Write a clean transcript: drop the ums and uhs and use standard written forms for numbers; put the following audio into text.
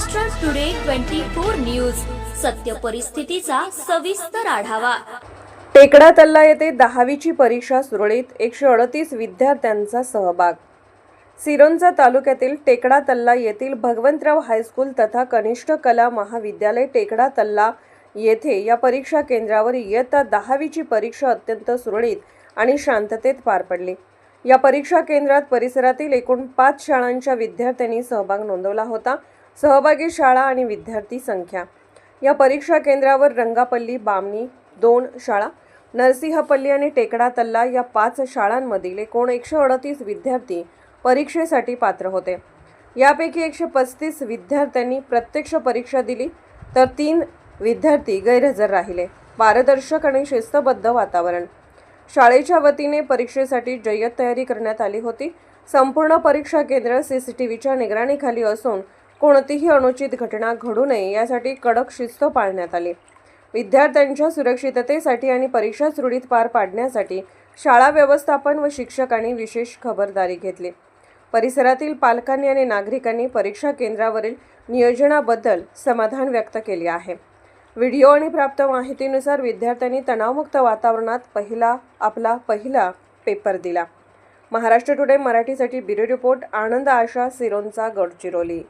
Maharashtra today 24 news, सत्य परिस्थितीचा सविस्तर आढावा। टेकडा तल्ला येथे 10वीची परीक्षा सुरळीत, 138 विद्यार्थ्यांचा सहभाग। सिरोंचा तालुक्यातील टेकडा तल्ला येथील भगवंतराव हायस्कूल तथा कनिष्ठ कला महाविद्यालय टेकडा तल्ला येथे या परीक्षा केंद्रावर इयत्ता 10वीची परीक्षा अत्यंत सुरळीत आणि शांततेत पार पडली। या परीक्षा केंद्रात परिसरातील एकूण 5 शाळांच्या विद्यार्थ्यांनी सहभाग नोंदवला होता। सहभागी शाळा आणि विद्यार्थी संख्या। या परीक्षा केंद्रावर रंगापल्ली, बामणी 2 शाळा, नरसिंहपल्ली आणि टेकडा तल्ला या 5 शाळांमधील एकूण 138 विद्यार्थी परीक्षेसाठी पात्र होते। यापैकी 135 विद्यार्थ्यांनी प्रत्यक्ष परीक्षा दिली तर 3 विद्यार्थी गैरहजर राहिले। पारदर्शक आणि शिस्तबद्ध वातावरण। शाळेच्या वतीने परीक्षेसाठी जय्यत तयारी करण्यात आली होती। संपूर्ण परीक्षा केंद्र सीसीटीव्हीच्या निगराणीखाली असून कोणतीही अनुचित घटना घडू नये यासाठी कडक शिस्त पाळण्यात आली। विद्यार्थ्यांच्या सुरक्षिततेसाठी आणि परीक्षा सुरळीत पार पाडण्यासाठी शाळा व्यवस्थापन व शिक्षकांनी विशेष खबरदारी घेतली। परिसरातील पालकांनी आणि नागरिकांनी परीक्षा केंद्रावरील नियोजनाबद्दल समाधान व्यक्त केले आहे। व्हिडिओ आणि प्राप्त माहितीनुसार विद्यार्थ्यांनी तणावमुक्त वातावरणात आपला पहिला पेपर दिला। महाराष्ट्र टुडे मराठीसाठी ब्युरो रिपोर्ट आनंद आशा, सिरोंचा, गडचिरोली।